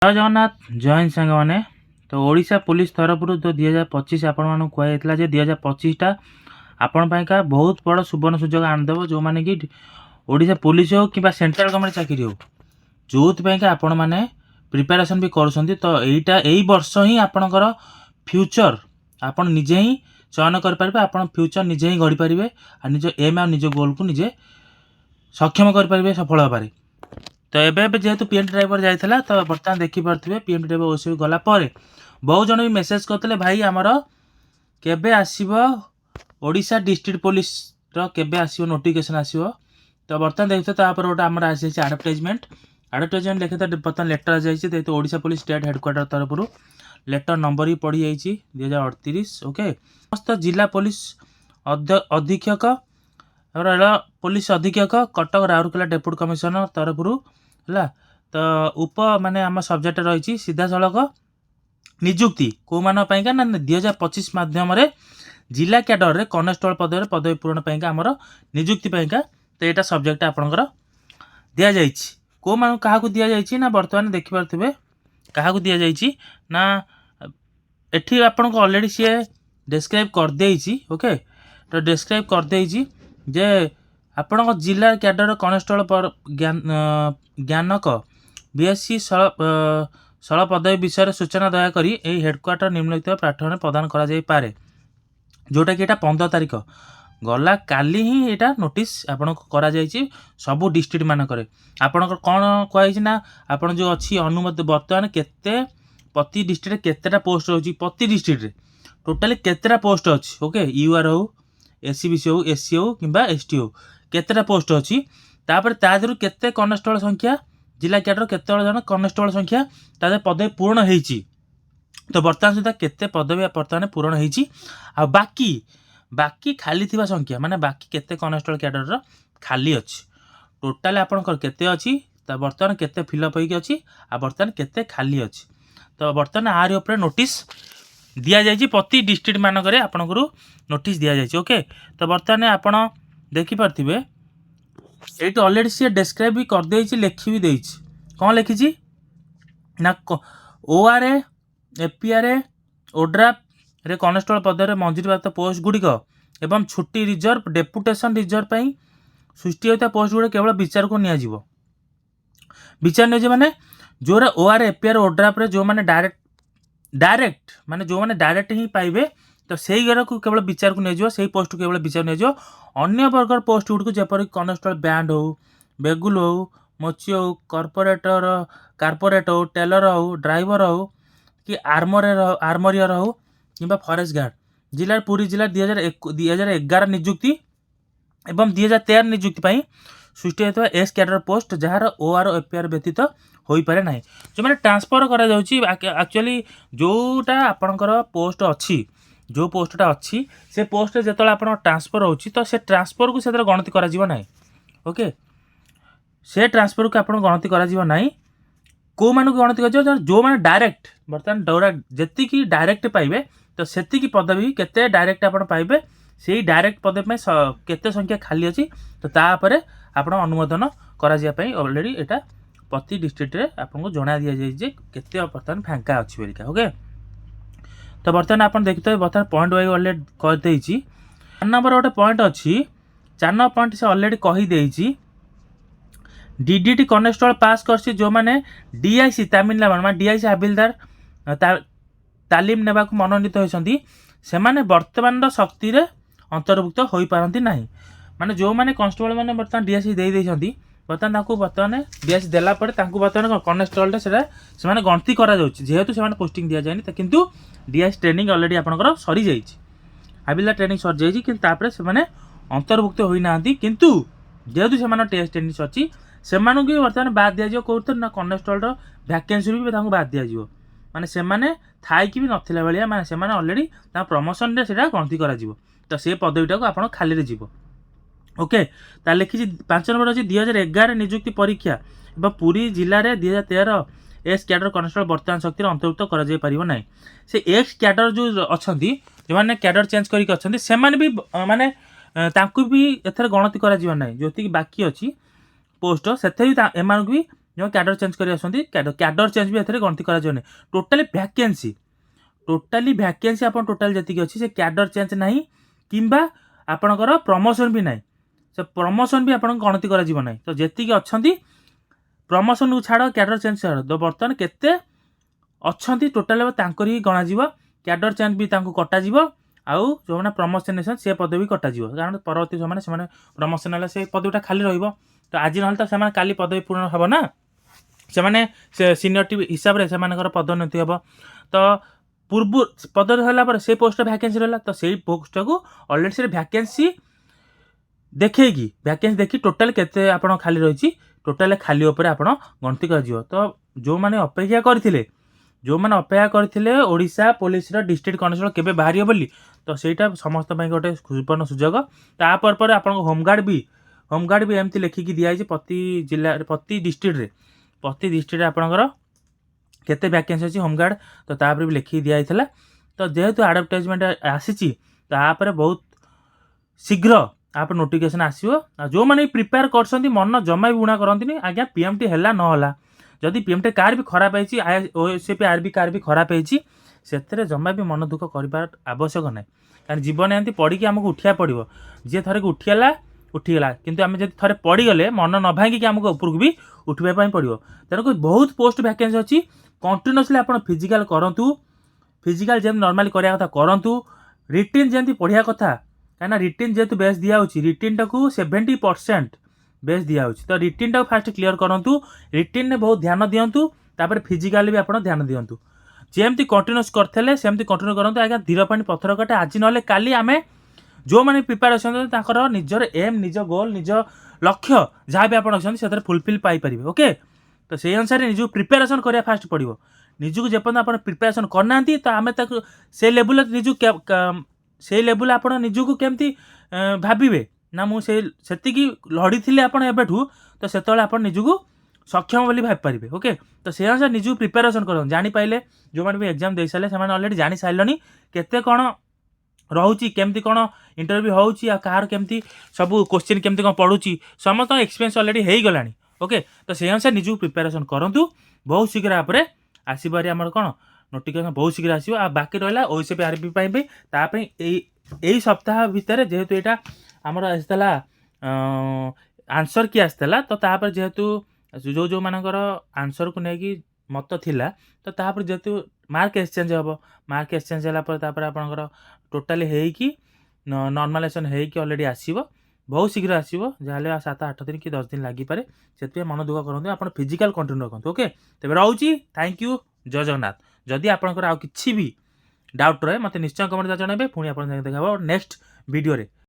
ଜୟ ଜଗନ୍ନାଥ ଜୟ ହିନ୍ଦ ସାଙ୍ଗମାନେ। ତ ଓଡ଼ିଶା ପୁଲିସ୍ ତରଫରୁ ତ 2025 ଆପଣମାନଙ୍କୁ କୁହାଯାଇଥିଲା ଯେ 2025ଟା ଆପଣ ପାଇଁକା ବହୁତ ବଡ଼ ସୁବର୍ଣ୍ଣ ସୁଯୋଗ ଆଣିଦେବ, ଯେଉଁମାନେ କି ଓଡ଼ିଶା ପୁଲିସ୍ ହେଉ କିମ୍ବା ସେଣ୍ଟ୍ରାଲ ଗଭର୍ଣ୍ଣମେଣ୍ଟ ଚାକିରି ହେଉ, ଯେଉଁଥିପାଇଁକା ଆପଣମାନେ ପ୍ରିପାରେସନ୍ ବି କରୁଛନ୍ତି। ତ ଏଇ ବର୍ଷ ହିଁ ଆପଣଙ୍କର ଫ୍ୟୁଚର୍ ଆପଣ ନିଜେ ହିଁ ଚୟନ କରିପାରିବେ, ଆପଣ ଫ୍ୟୁଚର୍ ନିଜେ ହିଁ ଗଢ଼ିପାରିବେ ଆଉ ନିଜ ଏମ୍ ଆଉ ନିଜ ଗୋଲ୍କୁ ନିଜେ ସକ୍ଷମ କରିପାରିବେ ସଫଳ ହେବାରେ। ତ ଏବେ ଯେହେତୁ ପିଏମ୍ଟି ଡ୍ରାଇଭର ଯାଇଥିଲା, ତ ବର୍ତ୍ତମାନ ଦେଖିପାରୁଥିବେ ପିଏମ୍ଟି ଡ୍ରାଇଭର ଓସିବି ଗଲା ପରେ ବହୁ ଜଣ ବି ମେସେଜ୍ କରିଥିଲେ, ଭାଇ ଆମର କେବେ ଆସିବ ଓଡ଼ିଶା ଡିଷ୍ଟ୍ରିକ୍ଟ ପୋଲିସର କେବେ ଆସିବ ନୋଟିଫିକେସନ୍ ଆସିବ। ତ ବର୍ତ୍ତମାନ ଦେଖୁଥିବେ ତାପରେ ଗୋଟେ ଆମର ଆସିଯାଇଛି ଆଡ଼ଭର୍ଟାଇଜମେଣ୍ଟ ଦେଖିତେ ବର୍ତ୍ତମାନ ଲେଟର୍ ଆସିଯାଇଛି, ଯେହେତୁ ଓଡ଼ିଶା ପୋଲିସ ଷ୍ଟେଟ୍ ହେଡ଼କ୍ୱାର୍ଟର ତରଫରୁ ଲେଟର୍ ନମ୍ବର ବି ପଡ଼ିଯାଇଛି 2038। ଓକେ, ସମସ୍ତ ଜିଲ୍ଲା ପୋଲିସ ଅଧୀକ୍ଷକ ରେଳ ପୋଲିସ ଅଧୀକ୍ଷକ କଟକ ରାଉରକେଲା ଡେପୁଟି କମିଶନର ତରଫରୁ ହେଲା। ତ ମାନେ ଆମ ସବଜେକ୍ଟ ରହିଛି ସିଧାସଳଖ ନିଯୁକ୍ତି କେଉଁମାନଙ୍କ ପାଇଁକା ନା 2025 ମାଧ୍ୟମରେ ଜିଲ୍ଲା କ୍ୟାଡରରେ କନେଷ୍ଟବଳ ପଦରେ ପଦବୀ ପୂରଣ ପାଇଁକା ଆମର ନିଯୁକ୍ତି ପାଇଁକା। ତ ଏଇଟା ସବଜେକ୍ଟ ଆପଣଙ୍କର ଦିଆଯାଇଛି। କେଉଁମାନଙ୍କୁ କାହାକୁ ଦିଆଯାଇଛି ନା ବର୍ତ୍ତମାନ ଦେଖିପାରୁଥିବେ କାହାକୁ ଦିଆଯାଇଛି ନା ଏଠି ଆପଣଙ୍କୁ ଅଲରେଡ଼ି ସିଏ ଡେସ୍କ୍ରାଇବ୍ କରିଦେଇଛି। ଓକେ, ତ ଡେସ୍କ୍ରାଇବ୍ କରିଦେଇଛି ଯେ ଆପଣଙ୍କ ଜିଲ୍ଲା କ୍ୟାଡର କନେଷ୍ଟବଳ ଜ୍ଞାନକ ବିଏସ୍ସି ଶଳ ପଦବୀ ବିଷୟରେ ସୂଚନା ଦୟାକରି ଏହି ହେଡ଼କ୍ୱାର୍ଟର ନିମ୍ନଲିଖିତ ପ୍ଲାଟଫର୍ମରେ ପ୍ରଦାନ କରାଯାଇପାରେ। ଯେଉଁଟାକି ଏଇଟା 15 ତାରିଖ ଗଲା କାଲି ହିଁ ଏଇଟା ନୋଟିସ୍ ଆପଣଙ୍କୁ କରାଯାଇଛି ସବୁ ଡିଷ୍ଟ୍ରିକ୍ଟ ମାନଙ୍କରେ। ଆପଣଙ୍କର କ'ଣ କୁହାଯାଇଛି ନା ଆପଣ ଯେଉଁ ଅଛି ଅନୁମତି ବର୍ତ୍ତମାନ କେତେ ପ୍ରତି ଡିଷ୍ଟ୍ରିକ୍ଟରେ କେତେଟା ପୋଷ୍ଟ ରହୁଛି, ପ୍ରତି ଡିଷ୍ଟ୍ରିକ୍ଟରେ ଟୋଟାଲି କେତେଟା ପୋଷ୍ଟ ଅଛି। ଓକେ, ୟୁଆର୍ ହେଉ ଏସ୍ସିବିସି ହେଉ ଏସ୍ସି ହେଉ କିମ୍ବା ଏସ୍ଟି ହେଉ କେତେଟା ପୋଷ୍ଟ ଅଛି, ତାପରେ ତା ଦେହରୁ କେତେ କନେଷ୍ଟବଳ ସଂଖ୍ୟା ଜିଲ୍ଲା କ୍ୟାଡର କେତେବେଳେ ଜଣ କନେଷ୍ଟବଳ ସଂଖ୍ୟା ତା ଦେହରେ ପଦବୀ ପୂରଣ ହେଇଛି। ତ ବର୍ତ୍ତମାନ ସୁଦ୍ଧା କେତେ ପଦବୀ ବର୍ତ୍ତମାନ ପୂରଣ ହେଇଛି ଆଉ ବାକି ଖାଲି ଥିବା ସଂଖ୍ୟା ମାନେ ବାକି କେତେ କନେଷ୍ଟବଳ କ୍ୟାଡରର ଖାଲି ଅଛି, ଟୋଟାଲ ଆପଣଙ୍କର କେତେ ଅଛି, ତ ବର୍ତ୍ତମାନ କେତେ ଫିଲ୍ଅପ୍ ହେଇକି ଅଛି ଆଉ ବର୍ତ୍ତମାନ କେତେ ଖାଲି ଅଛି। ତ ବର୍ତ୍ତମାନ ଆରି ଉପରେ ନୋଟିସ୍ ଦିଆଯାଇଛି, ପ୍ରତି ଡିଷ୍ଟ୍ରିକ୍ଟ ମାନଙ୍କରେ ଆପଣଙ୍କୁ ନୋଟିସ୍ ଦିଆଯାଇଛି। ଓକେ, ତ ବର୍ତ୍ତମାନ ଆପଣ ଦେଖିପାରୁଥିବେ ଏଇଠି ଅଲରେଡ଼ି ସିଏ ଡେସ୍କ୍ରାଇବ୍ ବି କରିଦେଇଛି, ଲେଖି ବି ଦେଇଛି। କ'ଣ ଲେଖିଛି ନା ଓଆର୍ଏ ଏପିଆର୍ଏ ଓଡ୍ରାଫ୍ରେ କନେଷ୍ଟବଳ ପଦରେ ମଞ୍ଜୁରୀପ୍ରାପ୍ତ ପୋଷ୍ଟ ଗୁଡ଼ିକ ଏବଂ ଛୁଟି ରିଜର୍ଭ ଡେପୁଟେସନ୍ ରିଜର୍ଭ ପାଇଁ ସୃଷ୍ଟି ହୋଇଥିବା ପୋଷ୍ଟ ଗୁଡ଼ିକ କେବଳ ବିଚାରକୁ ନିଆଯିବ ମାନେ ଯେଉଁଟା ଓଆର୍ଏ ଏପିଆର୍ଏ ଓଡ୍ରାଫ୍ରେ ଯେଉଁମାନେ ଡାଇରେକ୍ଟ ମାନେ ଯେଉଁମାନେ ଡାଇରେକ୍ଟ ହିଁ ପାଇବେ, ତ ସେଇ ଗୁଡ଼ାକୁ କେବଳ ବିଚାରକୁ ନିଆଯିବ, ସେଇ ପୋଷ୍ଟକୁ କେବଳ ବିଚାର ନିଆଯିବ। ଅନ୍ୟ ବର୍ଗର ପୋଷ୍ଟ ଗୁଡ଼ିକୁ ଯେପରିକି କନେଷ୍ଟବଳ ବ୍ୟାଣ୍ଡ ହେଉ, ବେଗୁଲ ହେଉ, ମୋଚି ହେଉ, କାର୍ପୋରେଟ ହେଉ, ଟେଲର ହେଉ, ଡ୍ରାଇଭର ହେଉ କି ଆର୍ମରିୟର ହେଉ କିମ୍ବା ଫରେଷ୍ଟ ଗାର୍ଡ ଜିଲ୍ଲାରେ ପୁରୀ ଜିଲ୍ଲା 2011 ନିଯୁକ୍ତି ଏବଂ 2013 ନିଯୁକ୍ତି ପାଇଁ ସୃଷ୍ଟି ହୋଇଥିବା ଏସ୍ କ୍ୟାଡର ପୋଷ୍ଟ ଯାହାର ଓଆର୍ ଓ ଏପିଆର୍ ବ୍ୟତୀତ ହୋଇପାରେ ନାହିଁ। ଯେଉଁମାନେ ଟ୍ରାନ୍ସଫର କରାଯାଉଛି, ଆକ୍ଚୁଆଲି ଯେଉଁଟା ଆପଣଙ୍କର ପୋଷ୍ଟ ଅଛି, ଯେଉଁ ପୋଷ୍ଟଟା ଅଛି ସେ ପୋଷ୍ଟରେ ଯେତେବେଳେ ଆପଣଙ୍କ ଟ୍ରାନ୍ସଫର ହେଉଛି, ତ ସେ ଟ୍ରାନ୍ସଫରକୁ ସେଥିରେ ଗଣତି କରାଯିବ ନାହିଁ। ଓକେ, ସେ ଟ୍ରାନ୍ସଫରକୁ ଆପଣ ଗଣତି କରାଯିବ ନାହିଁ। କେଉଁମାନଙ୍କୁ ଗଣତି କରାଯିବ, ଯେଉଁମାନେ ଡାଇରେକ୍ଟ ବର୍ତ୍ତମାନ ଯେତିକି ଡାଇରେକ୍ଟ ପାଇବେ, ତ ସେତିକି ପଦବୀ କେତେ ଡାଇରେକ୍ଟ ଆପଣ ପାଇବେ, ସେଇ ଡାଇରେକ୍ଟ ପଦବୀ ପାଇଁ କେତେ ସଂଖ୍ୟା ଖାଲି ଅଛି, ତ ତାପରେ ଆପଣ ଅନୁମୋଦନ କରାଯିବା ପାଇଁ ଅଲରେଡ଼ି ଏଇଟା ପ୍ରତି ଡିଷ୍ଟ୍ରିକ୍ଟରେ ଆପଣଙ୍କୁ ଜଣାଇ ଦିଆଯାଇଛି ଯେ କେତେ ବର୍ତ୍ତମାନ ଫାଙ୍କା ଅଛି ବୋଲିକା। ଓକେ, ତ ବର୍ତ୍ତମାନ ଆପଣ ଦେଖିଥିବେ ବର୍ତ୍ତମାନ ପଏଣ୍ଟ ୱାଇଜ୍ ଅଲରେଡ଼ି କରିଦେଇଛି। 4 ନମ୍ବର ଗୋଟେ ପଏଣ୍ଟ ଅଛି, 4 ନମ୍ବର ପଏଣ୍ଟ ସେ ଅଲରେଡ଼ି କହିଦେଇଛି ଡିଡିଟି କନେଷ୍ଟବଳ ପାସ୍ କରିଛି ଯେଉଁମାନେ ଡିଆଇସି ତାମିଲନାଡୁ ମାନେ ଡିଆଇସି ହାବିଲଦାର ତାଲିମ ନେବାକୁ ମନୋନୀତ ହୋଇଛନ୍ତି, ସେମାନେ ବର୍ତ୍ତମାନର ଶକ୍ତିରେ ଅନ୍ତର୍ଭୁକ୍ତ ହୋଇପାରନ୍ତି ନାହିଁ। ମାନେ ଯେଉଁମାନେ କନେଷ୍ଟବଳ ମାନେ ବର୍ତ୍ତମାନ ଡିଆଇସି ଦେଇଛନ୍ତି, ବର୍ତ୍ତମାନ ତାଙ୍କୁ ବର୍ତ୍ତମାନ ଡିଆଇସି ଦେଲା ପରେ ତାଙ୍କୁ ବର୍ତ୍ତମାନ କନେଷ୍ଟବଲରେ ସେଟା ସେମାନେ ଗଣତି କରାଯାଉଛି, ଯେହେତୁ ସେମାନେ ପୋଷ୍ଟିଂ ଦିଆଯାଏନି। କିନ୍ତୁ ଡିଆଇସି ଟ୍ରେନିଂ ଅଲରେଡ଼ି ଆପଣଙ୍କର ସରିଯାଇଛି, ହାବିଲଦାର ଟ୍ରେନିଂ ସରିଯାଇଛି, କିନ୍ତୁ ତାପରେ ସେମାନେ ଅନ୍ତର୍ଭୁକ୍ତ ହୋଇନାହାନ୍ତି। କିନ୍ତୁ ଯେହେତୁ ସେମାନଙ୍କ ଟେଷ୍ଟ ଟ୍ରେନିଂ ସରିଛି, ସେମାନଙ୍କୁ ବି ବର୍ତ୍ତମାନ ବାଦ୍ ଦିଆଯିବ କେଉଁଥିରେ ନା କନେଷ୍ଟବଳର ଭ୍ୟାକେନ୍ସିରୁ ବି ତାଙ୍କୁ ବାଦ୍ ଦିଆଯିବ। ମାନେ ସେମାନେ ଥାଇକି ବି ନଥିଲା ଭଳିଆ, ମାନେ ସେମାନେ ଅଲରେଡ଼ି ତାଙ୍କ ପ୍ରମୋସନରେ ସେଇଟା ଗଣତି କରାଯିବ, ତ ସେ ପଦବୀଟାକୁ ଆପଣ ଖାଲିରେ ଯିବ। ଓକେ, ତା ଲେଖିଛି 5 ନମ୍ବର ଅଛି 2011 ନିଯୁକ୍ତି ପରୀକ୍ଷା ଏବଂ ପୁରୀ ଜିଲ୍ଲାରେ 2013 ଏକ୍ସ କ୍ୟାଡର କନେଷ୍ଟବଳ ବର୍ତ୍ତମାନ ଶକ୍ତିରେ ଅନ୍ତର୍ଭୁକ୍ତ କରାଯାଇପାରିବ ନାହିଁ। ସେ ଏକ୍ସ କ୍ୟାଡର ଯେଉଁ ଅଛନ୍ତି, ଯେଉଁମାନେ କ୍ୟାଡର ଚେଞ୍ଜ କରିକି ଅଛନ୍ତି, ସେମାନେ ବି ମାନେ ତାଙ୍କୁ ବି ଏଥିରେ ଗଣତି କରାଯିବ ନାହିଁ। ଯେତିକି ବାକି ଅଛି ପୋଷ୍ଟ ସେଥିରେ ବି ଏମାନଙ୍କୁ ବି जो कैडर चेंज कर कैडर चेंज भी एथे गणति करा जाने टोटाली वैकेंसी आप टोटाल जी अच्छी से कैडर चेंज ना किंबा आपणकर प्रमोशन भी ना से प्रमोशन भी आप गणति करा तो जी अच्छा प्रमोशन को छाड़ कैडर चेंज छाड़ तो बर्तमान केते अच्छा टोटाल ही गणा कैडर चेंज भी कटा आउ जो मैंने प्रमोशन से पदवी कटा कारण परवर्ती समय से प्रमोशन है से पदवीटा खाली रही तो आज ना तो से काली पदवी पूर्ण हम ना से सीनियरिटी हिसाब से पदोन्नति हम तो पूर्व पदोन्नति से पोस्ट वैकेंसी रहा तो से पोस्ट को अलरेडी से वैकेंसी देखी टोटाल केते आपण खाली रही टोटाल खाली उपर आप गणति कर तो जो मैंने अपेक्षा करते जो मैंने अपेक्षा करते ओडिशा पुलिस डिस्ट्रिक्ट कनेस्टेबल केबे बाहर बोली तो सेटा समस्त गोटे सुवर्ण सुजोग तापर आप होमगार्ड भी एमती लिखिकी दिखाई प्रति जिला प्रति डिस्ट्रिक्ट आपंकर केते वैकेंसी अच्छी होमगार्ड तो तापर भी लिखिकी दिखाई तो जेहेतु एडवर्टाइजमेंट आसी बहुत शीघ्र आप नोटिफिकेशन आसो जो मैंने प्रिपेयर कर मन जमा भी बुणा करती आज्ञा पीएमटी है ना जदि पीएमटी कार भी खराब है ओएसपी आरबी कार भी खराब है जमा भी मन दुख कर आवश्यक ना कारण जीवन एमती पढ़ी आमको उठा पड़ो जी थे उठीगला किंतु आम जब थे पड़गले मन न भांगिक आमको उपरको भी उठापी पड़ो तेणुक बहुत पोस्ट वैकेंसी अच्छी कंटिन्यूअसली आप फिजिकाल करूँ फिजिकाल जब नॉर्मली करा कथा करूँ रिटिन जमी पढ़िया कथा कहीं रिटिन जेहतु बेस दिखाई रिटिन टाक 70% बेस दिखाई तो रिटिन टाक फास्ट क्लीयर करूँ रिटिन में बहुत ध्यान दिंतु तापर फिजिकाल भी आप ध्यान दिंतु जमती कंटिन्यूस करते सेमती कंटिन्यू करूँ आज्ञा धीर पानी पत्थर कटे आज ना काली आम जो मैंने प्रिपेयर अच्छा निजर एम निज गोल निज लक्ष्य जहाँ भी आप फुलफिल पाइपर ओके तो से अनुसार निज प्रिपेरेसन करा फास्ट पड़ो निजक जेपर्यंत आप प्रिपेरेसन करना तो आम से लेवल निज से लेवल आप निजक केमती भावे ना मुझे लड़ी थी आपठू तो से आप निजक सक्षम बोली भाई पारे ओके तो से अनुसार निजक प्रिपेरेसन कर जापारे जो मैंने भी एग्जाम दे सारे से अलरेडी जानी सारे केते कौन रोची केमती कौन इंटरव्यू होची कहार केमती सब क्वेश्चन केमती कौन पढ़ुची समस्त एक्सपीरियंस अलरेडी हो गला ओके तो से अनुसार निजक प्रिपेरेसन करूँ बहुत शीघ्र आप आसबार आम कौन नोटिफिकेशन बहुत शीघ्र आसो बाकी रहा ओएसपी आरबी यही सप्ताह भितर जेहेतु यहाँ आमर आसाला आंसर की आसाला तो तापर जेहेतु जो जो मानकर आंसर को लेकिन मत थिला तो तापर जेहेतु मार्क एक्सचेंज हम मार्क एक्सचेंज होगापर आपंकर टोटाली होगी नॉर्मलाइजेशन होगी अलरेडी आसो बहुत शीघ्र आसो जहाँ 7-8 दिन कि 10 दिन लगिपे से मन दुख करूँ आप फिजिकाल कंटिन्यू रखते ओके तेज रोची थैंक यू जय जगन्नाथ जदि आपंकर आउ किसी भी डाउट रहे मत निश्चय कमेंट जनइबे पुणी आप देखा नेक्स्ट वीडियो रे।